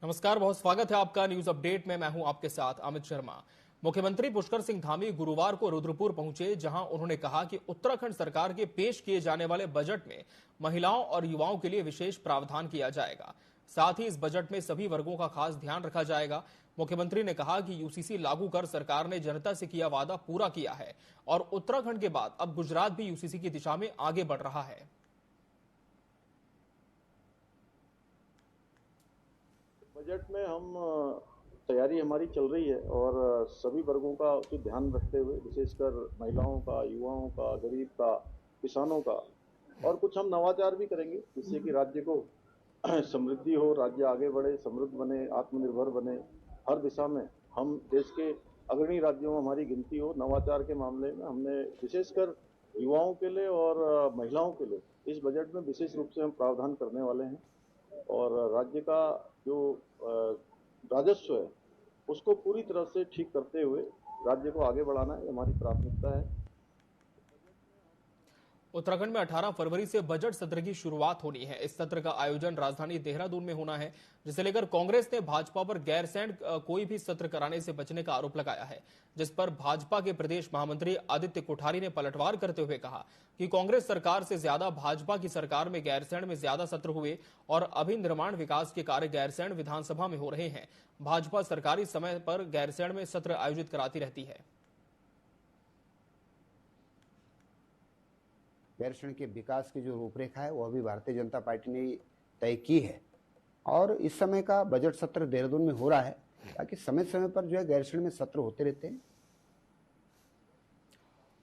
नमस्कार, बहुत स्वागत है आपका न्यूज अपडेट में। मैं हूं आपके साथ अमित शर्मा। मुख्यमंत्री पुष्कर सिंह धामी गुरुवार को रुद्रपुर पहुंचे, जहां उन्होंने कहा कि उत्तराखंड सरकार के पेश किए जाने वाले बजट में महिलाओं और युवाओं के लिए विशेष प्रावधान किया जाएगा। साथ ही इस बजट में सभी वर्गों का खास ध्यान रखा जाएगा। मुख्यमंत्री ने कहा कि यूसीसी लागू कर सरकार ने जनता से किया वादा पूरा किया है और उत्तराखंड के बाद अब गुजरात भी यूसीसी की दिशा में आगे बढ़ रहा है। बजट में हम तैयारी हमारी चल रही है और सभी वर्गों का उचित ध्यान रखते हुए, विशेषकर महिलाओं का, युवाओं का, गरीब का, किसानों का, और कुछ हम नवाचार भी करेंगे जिससे कि राज्य को समृद्धि हो, राज्य आगे बढ़े, समृद्ध बने, आत्मनिर्भर बने। हर दिशा में हम देश के अग्रणी राज्यों में हमारी गिनती हो। नवाचार के मामले में हमने विशेषकर युवाओं के लिए और महिलाओं के लिए इस बजट में विशेष रूप से हम प्रावधान करने वाले हैं और राज्य का जो राजस्व है उसको पूरी तरह से ठीक करते हुए राज्य को आगे बढ़ाना है, हमारी प्राथमिकता है। उत्तराखंड में 18 फरवरी से बजट सत्र की शुरुआत होनी है। इस सत्र का आयोजन राजधानी देहरादून में होना है, जिसे लेकर कांग्रेस ने भाजपा पर गैरसैंण कोई भी सत्र कराने से बचने का आरोप लगाया है, जिस पर भाजपा के प्रदेश महामंत्री आदित्य कोठारी ने पलटवार करते हुए कहा कि कांग्रेस सरकार से ज्यादा भाजपा की सरकार में गैरसैंण में ज्यादा सत्र हुए और अभी निर्माण विकास के कार्य गैरसैंण विधानसभा में हो रहे हैं। भाजपा सरकारी समय पर गैरसैंण में सत्र आयोजित कराती रहती है। गैरसैंण के विकास की जो रूपरेखा है वो अभी भारतीय जनता पार्टी ने तय की है और इस समय का बजट सत्र देहरादून में हो रहा है ताकि समय समय पर जो है गैरसैंण में सत्र होते रहते हैं।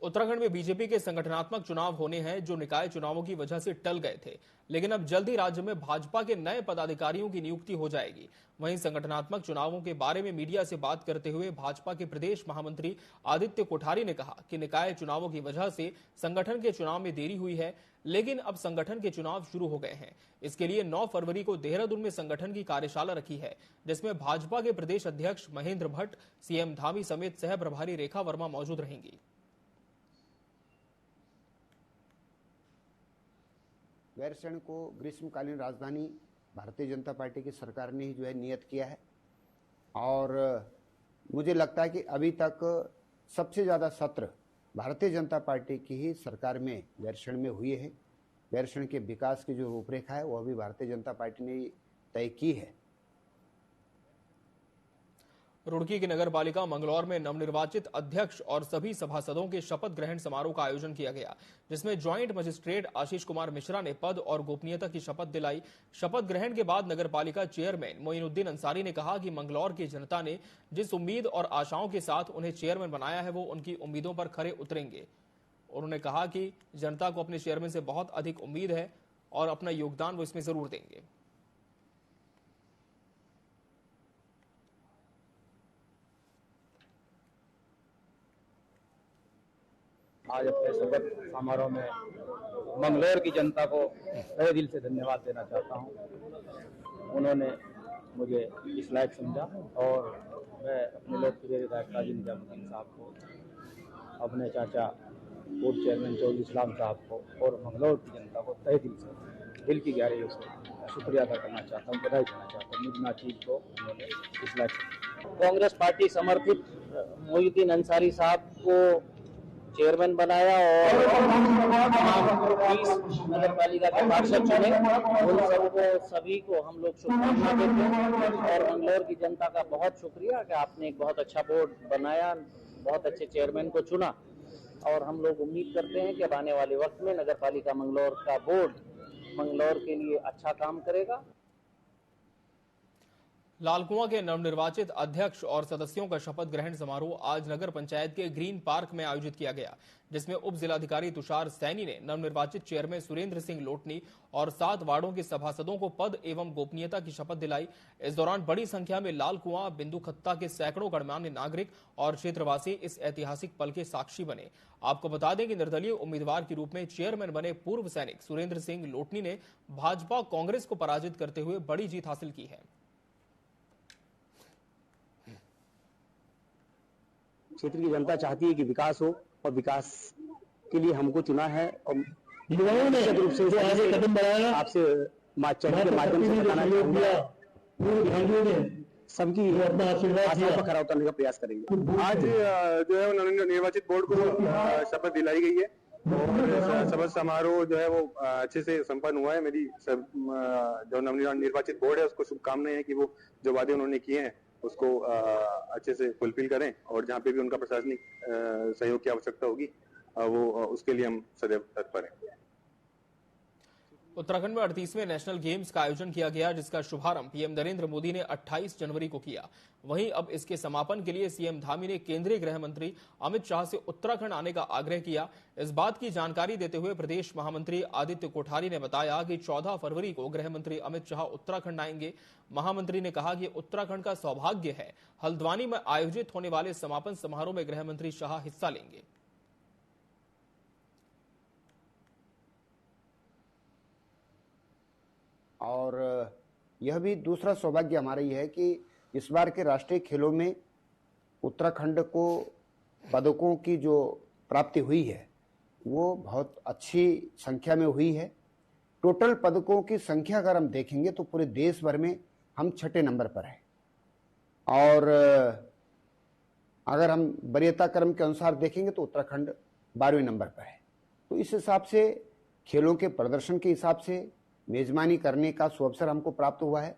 उत्तराखंड में बीजेपी के संगठनात्मक चुनाव होने हैं, जो निकाय चुनावों की वजह से टल गए थे, लेकिन अब जल्द ही राज्य में भाजपा के नए पदाधिकारियों की नियुक्ति हो जाएगी। वहीं संगठनात्मक चुनावों के बारे में मीडिया से बात करते हुए भाजपा के प्रदेश महामंत्री आदित्य कोठारी ने कहा कि निकाय चुनावों की वजह से संगठन के चुनाव में देरी हुई है, लेकिन अब संगठन के चुनाव शुरू हो गए हैं। इसके लिए 9 फरवरी को देहरादून में संगठन की कार्यशाला रखी है, जिसमें भाजपा के प्रदेश अध्यक्ष महेंद्र भट्ट, सीएम धामी समेत सह प्रभारी रेखा वर्मा मौजूद रहेंगी। गैरसैंण को ग्रीष्मकालीन राजधानी भारतीय जनता पार्टी की सरकार ने ही जो है नियत किया है और मुझे लगता है कि अभी तक सबसे ज़्यादा सत्र भारतीय जनता पार्टी की ही सरकार में गैरसैंण में हुए हैं। गैरसैंण के विकास की जो रूपरेखा है वो अभी भारतीय जनता पार्टी ने तय की है। रुड़की की नगर पालिका मंगलौर में नवनिर्वाचित अध्यक्ष और सभी सभासदों के शपथ ग्रहण समारोह का आयोजन किया गया, जिसमें ज्वाइंट मजिस्ट्रेट आशीष कुमार मिश्रा ने पद और गोपनीयता की शपथ दिलाई। शपथ ग्रहण के बाद नगर पालिका चेयरमैन मोइनुद्दीन अंसारी ने कहा कि मंगलौर की जनता ने जिस उम्मीद और आशाओं के साथ उन्हें चेयरमैन बनाया है, वो उनकी उम्मीदों पर खरे उतरेंगे। उन्होंने कहा कि जनता को अपने चेयरमैन से बहुत अधिक उम्मीद है और अपना योगदान वो इसमें जरूर देंगे। आज अपने शपथ समारोह में मंगलौर की जनता को तहे दिल से धन्यवाद देना चाहता हूं। उन्होंने मुझे इस लायक समझा और मैं अपने लोकप्रिय विधायक काजी निजामुद्दीन साहब को, अपने चाचा पूर्व चेयरमैन चौधरी इस्लाम साहब को और मंगलौर की जनता को तहे दिल से, दिल की गहराइयों से शुक्रिया अदा करना चाहता हूँ, बधाई देना चाहता हूँ। मुझ नाचीज को उन्होंने इस लायक कांग्रेस पार्टी समर्थित मोइनुद्दीन अंसारी साहब को चेयरमैन बनाया और 20 नगर पालिका के पार्षद चुने। उन सबको, सभी को हम लोग शुभकामना देते हैं और मंगलौर की जनता का बहुत शुक्रिया कि आपने एक बहुत अच्छा बोर्ड बनाया, बहुत अच्छे चेयरमैन को चुना और हम लोग उम्मीद करते हैं कि अब आने वाले वक्त में नगर पालिका मंगलौर का बोर्ड मंगलौर के लिए अच्छा काम करेगा। लालकुआं के नवनिर्वाचित अध्यक्ष और सदस्यों का शपथ ग्रहण समारोह आज नगर पंचायत के ग्रीन पार्क में आयोजित किया गया, जिसमें उप जिलाधिकारी तुषार सैनी ने नवनिर्वाचित चेयरमैन सुरेंद्र सिंह लोटनी और 7 वार्डों के सभासदों को पद एवं गोपनीयता की शपथ दिलाई। इस दौरान बड़ी संख्या में लालकुआं, बिंदुखत्ता के सैकड़ों गणमान्य नागरिक और क्षेत्रवासी इस ऐतिहासिक पल के साक्षी बने। आपको बता दें कि निर्दलीय उम्मीदवार के रूप में चेयरमैन बने पूर्व सैनिक सुरेंद्र सिंह लोटनी ने भाजपा कांग्रेस को पराजित करते हुए बड़ी जीत हासिल की है। क्षेत्र की जनता चाहती है कि विकास हो और विकास के लिए हमको चुना है और युवाओं ने रूप से जो आगे कदम बढ़ाया आपसे चर्चा के माध्यम से बताना चाहूंगा सबकी आशाओं पर खरा उतरने का प्रयास करेंगे। आज जो है निर्वाचित बोर्ड को शपथ दिलाई गई है और शपथ समारोह जो है वो अच्छे से संपन्न हुआ है। मेरी जो नवनिर्वाचित बोर्ड है उसको शुभकामनाएं हैं कि वो जो वादे उन्होंने किए हैं उसको अच्छे से फुलफिल करें और जहाँ पे भी उनका प्रशासनिक सहयोग की आवश्यकता होगी वो उसके लिए हम सदैव तत्पर हैं। उत्तराखंड में 38वें नेशनल गेम्स का आयोजन किया गया, जिसका शुभारंभ पीएम नरेंद्र मोदी ने 28 जनवरी को किया। वहीं अब इसके समापन के लिए सीएम धामी ने केंद्रीय गृह मंत्री अमित शाह से उत्तराखंड आने का आग्रह किया। इस बात की जानकारी देते हुए प्रदेश महामंत्री आदित्य कोठारी ने बताया कि 14 फरवरी को गृह मंत्री अमित शाह उत्तराखंड आएंगे। महामंत्री ने कहा कि उत्तराखंड का सौभाग्य है, हल्द्वानी में आयोजित होने वाले समापन समारोह में गृह मंत्री शाह हिस्सा लेंगे। और यह भी दूसरा सौभाग्य हमारा ये है कि इस बार के राष्ट्रीय खेलों में उत्तराखंड को पदकों की जो प्राप्ति हुई है वो बहुत अच्छी संख्या में हुई है। टोटल पदकों की संख्या अगर हम देखेंगे तो पूरे देश भर में हम 6ठे नंबर पर हैं और अगर हम वरीयता क्रम के अनुसार देखेंगे तो उत्तराखंड 12वें नंबर पर है। तो इस हिसाब से खेलों के प्रदर्शन के हिसाब से मेजबानी करने का सुअवसर हमको प्राप्त हुआ है।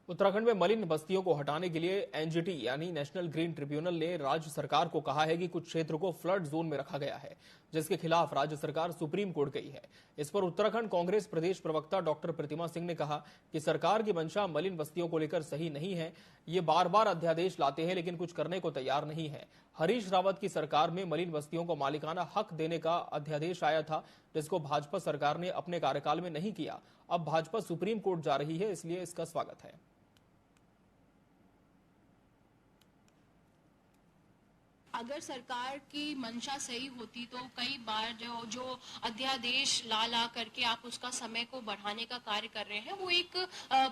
उत्तराखंड में मलिन बस्तियों को हटाने के लिए एनजीटी यानी नेशनल ग्रीन ट्रिब्यूनल ने राज्य सरकार को कहा है कि कुछ क्षेत्र को फ्लड जोन में रखा गया है, जिसके खिलाफ राज्य सरकार सुप्रीम कोर्ट गई है। इस पर उत्तराखंड कांग्रेस प्रदेश प्रवक्ता डॉक्टर प्रतिमा सिंह ने कहा कि सरकार की मंशा मलिन बस्तियों को लेकर सही नहीं है। ये बार बार अध्यादेश लाते हैं लेकिन कुछ करने को तैयार नहीं है। हरीश रावत की सरकार में मलिन बस्तियों को मालिकाना हक देने का अध्यादेश आया था, जिसको भाजपा सरकार ने अपने कार्यकाल में नहीं किया। अब भाजपा सुप्रीम कोर्ट जा रही है, इसलिए इसका स्वागत है। अगर सरकार की मंशा सही होती तो कई बार जो अध्यादेश ला करके आप उसका समय को बढ़ाने का कार्य कर रहे हैं, वो एक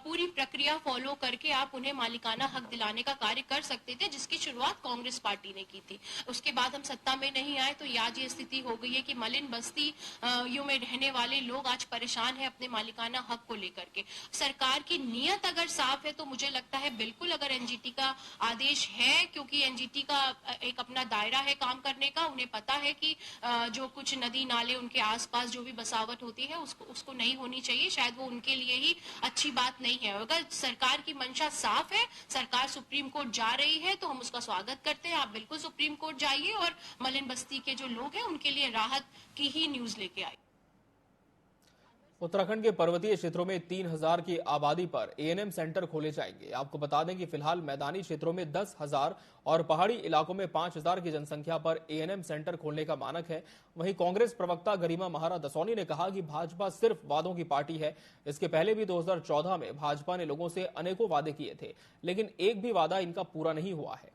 पूरी प्रक्रिया फॉलो करके आप उन्हें मालिकाना हक दिलाने का कार्य कर सकते थे, जिसकी शुरुआत कांग्रेस पार्टी ने की थी। उसके बाद हम सत्ता में नहीं आए तो आज ये स्थिति हो गई है कि मलिन बस्ती में रहने वाले लोग आज परेशान है अपने मालिकाना हक को लेकर के। सरकार की नीयत अगर साफ है तो मुझे लगता है बिल्कुल, अगर एनजीटी का आदेश है, क्योंकि एनजीटी का एक अपना दायरा है काम करने का, उन्हें पता है कि जो कुछ नदी नाले उनके आसपास जो भी बसावट होती है उसको नहीं होनी चाहिए, शायद वो उनके लिए ही अच्छी बात नहीं है। अगर सरकार की मंशा साफ है, सरकार सुप्रीम कोर्ट जा रही है तो हम उसका स्वागत करते हैं। आप बिल्कुल सुप्रीम कोर्ट जाइए और मलिन बस्ती के जो लोग हैं उनके लिए राहत की ही न्यूज लेके आए। उत्तराखंड के पर्वतीय क्षेत्रों में 3000 की आबादी पर एएनएम सेंटर खोले जाएंगे। आपको बता दें कि फिलहाल मैदानी क्षेत्रों में 10,000 और पहाड़ी इलाकों में 5,000 की जनसंख्या पर एएनएम सेंटर खोलने का मानक है। वहीं कांग्रेस प्रवक्ता गरिमा महारा दसौनी ने कहा कि भाजपा सिर्फ वादों की पार्टी है। इसके पहले भी 2014 में भाजपा ने लोगों से अनेकों वादे किए थे, लेकिन एक भी वादा इनका पूरा नहीं हुआ है।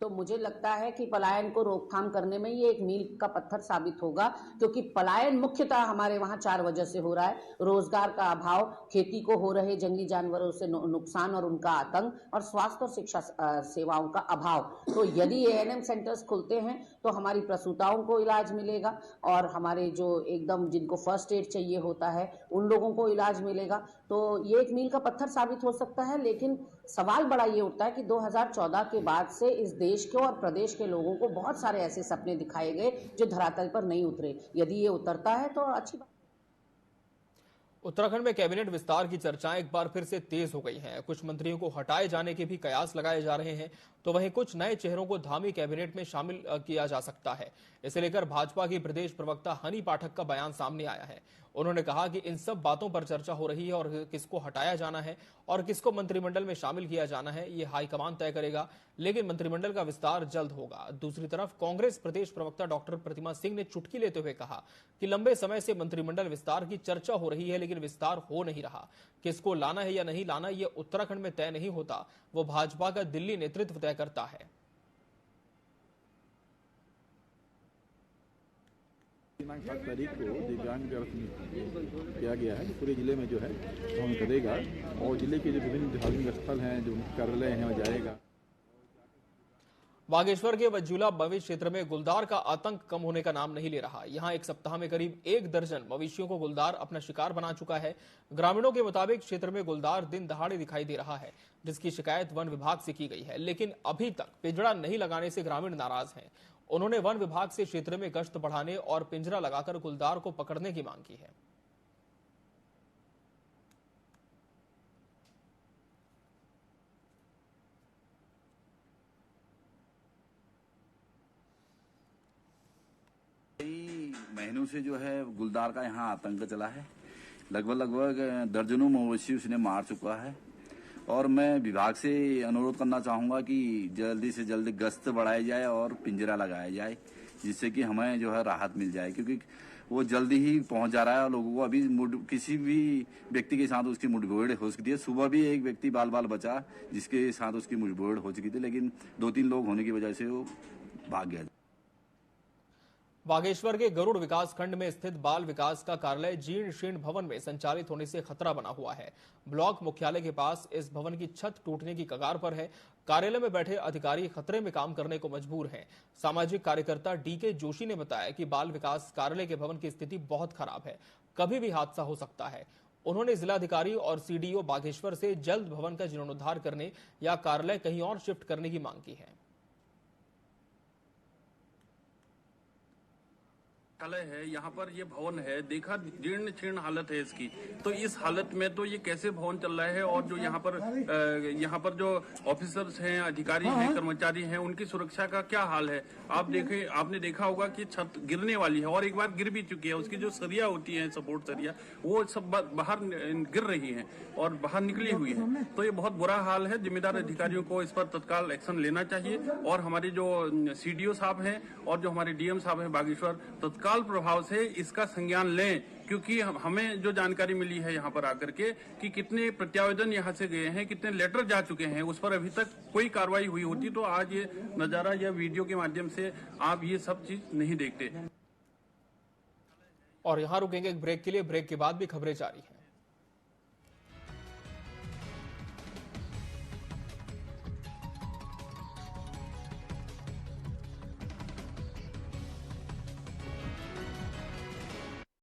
तो मुझे लगता है कि पलायन को रोकथाम करने में ये एक मील का पत्थर साबित होगा, क्योंकि पलायन मुख्यतः हमारे वहां 4 वजह से हो रहा है। रोजगार का अभाव, खेती को हो रहे जंगली जानवरों से नुकसान और उनका आतंक, और स्वास्थ्य और शिक्षा सेवाओं का अभाव। तो यदि एएनएम सेंटर्स खुलते हैं तो हमारी प्रसूताओं को इलाज मिलेगा और हमारे जो एकदम जिनको फर्स्ट एड चाहिए होता है उन लोगों को इलाज मिलेगा। तो ये एक मील का पत्थर साबित हो सकता है, लेकिन सवाल बड़ा ये उठता है कि 2014 के बाद से इस देश के और प्रदेश के लोगों को बहुत सारे ऐसे सपने दिखाए गए जो धरातल पर नहीं उतरे। यदि ये उतरता है तो अच्छी बात। उत्तराखंड में कैबिनेट विस्तार की चर्चाएं एक बार फिर से तेज हो गई हैं। कुछ मंत्रियों को हटाए जाने के भी कयास लगाए जा रहे हैं, तो वहीं कुछ नए चेहरों को धामी कैबिनेट में शामिल किया जा सकता है। इसे लेकर भाजपा की प्रदेश प्रवक्ता हनी पाठक का बयान सामने आया है। उन्होंने कहा कि इन सब बातों पर चर्चा हो रही है और किसको हटाया जाना है और किसको मंत्रिमंडल में शामिल किया जाना है ये हाईकमान तय करेगा, लेकिन मंत्रिमंडल का विस्तार जल्द होगा। दूसरी तरफ कांग्रेस प्रदेश प्रवक्ता डॉक्टर प्रतिमा सिंह ने चुटकी लेते हुए कहा कि लंबे समय से मंत्रिमंडल विस्तार की चर्चा हो रही है, लेकिन विस्तार हो नहीं रहा। किसको लाना है या नहीं लाना ये उत्तराखंड में तय नहीं होता, वो भाजपा का दिल्ली नेतृत्व तय करता है। 7 तारीख को दिव्यांग व्यवस्था किया गया है, पूरे जिले में जो है हम करेगा और जिले के जो विभिन्न धार्मिक स्थल हैं, जो कार्यालय हैं, वह जाएगा। बागेश्वर के वज्जूला मवेशी क्षेत्र में गुलदार का आतंक कम होने का नाम नहीं ले रहा। यहां एक सप्ताह में करीब 1 दर्जन मवेशियों को गुलदार अपना शिकार बना चुका है। ग्रामीणों के मुताबिक क्षेत्र में गुलदार दिन दहाड़े दिखाई दे रहा है, जिसकी शिकायत वन विभाग से की गई है, लेकिन अभी तक पिंजरा नहीं लगाने से ग्रामीण नाराज हैं। उन्होंने वन विभाग से क्षेत्र में गश्त बढ़ाने और पिंजरा लगाकर गुलदार को पकड़ने की मांग की है। कई महीनों से जो है गुलदार का यहाँ आतंक चला है। लगभग दर्जनों मवेशी उसने मार चुका है और मैं विभाग से अनुरोध करना चाहूंगा कि जल्दी से जल्दी गश्त बढ़ाई जाए और पिंजरा लगाया जाए, जिससे कि हमें जो है राहत मिल जाए, क्योंकि वो जल्दी ही पहुंच जा रहा है और लोगों को अभी किसी भी व्यक्ति के साथ उसकी मुठभेड़ हो सकती है। सुबह भी एक व्यक्ति बाल बचा जिसके साथ उसकी मुठभेड़ हो चुकी थी, लेकिन 2-3 लोग होने की वजह से वो भाग गया। बागेश्वर के गरुड़ विकास खंड में स्थित बाल विकास का कार्यालय जीर्ण शीर्ण भवन में संचालित होने से खतरा बना हुआ है। ब्लॉक मुख्यालय के पास इस भवन की छत टूटने की कगार पर है। कार्यालय में बैठे अधिकारी खतरे में काम करने को मजबूर हैं। सामाजिक कार्यकर्ता डीके जोशी ने बताया कि बाल विकास कार्यालय के भवन की स्थिति बहुत खराब है, कभी भी हादसा हो सकता है। उन्होंने जिलाधिकारी और सीडीओ बागेश्वर से जल्द भवन का जीर्णोद्धार करने या कार्यालय कहीं और शिफ्ट करने की मांग की है। है यहाँ पर ये भवन है, देखा जीर्ण शीर्ण हालत है इसकी। तो इस हालत में तो ये कैसे भवन चल रहा है, और जो यहाँ पर जो ऑफिसर्स हैं, अधिकारी हैं, कर्मचारी हैं, उनकी सुरक्षा का क्या हाल है। आपने देखा होगा कि छत गिरने वाली है और एक बार गिर भी चुकी है। उसकी जो सरिया होती है, सपोर्ट सरिया, वो सब बाहर गिर रही है और बाहर निकली हुई है। तो ये बहुत बुरा हाल है। जिम्मेदार अधिकारियों को इस पर तत्काल एक्शन लेना चाहिए और हमारे जो सीडीओ साहब हैं और जो हमारे डीएम साहब हैं बागेश्वर, तत्काल प्रभाव से इसका संज्ञान लें, क्योंकि हमें जो जानकारी मिली है यहाँ पर आकर के कि कितने प्रत्यावेदन यहाँ से गए हैं, कितने लेटर जा चुके हैं, उस पर अभी तक कोई कार्रवाई हुई होती तो आज ये नजारा या वीडियो के माध्यम से आप ये सब चीज नहीं देखते। और यहाँ रुकेंगे एक ब्रेक के लिए। ब्रेक के बाद भी खबरें जारी हैं।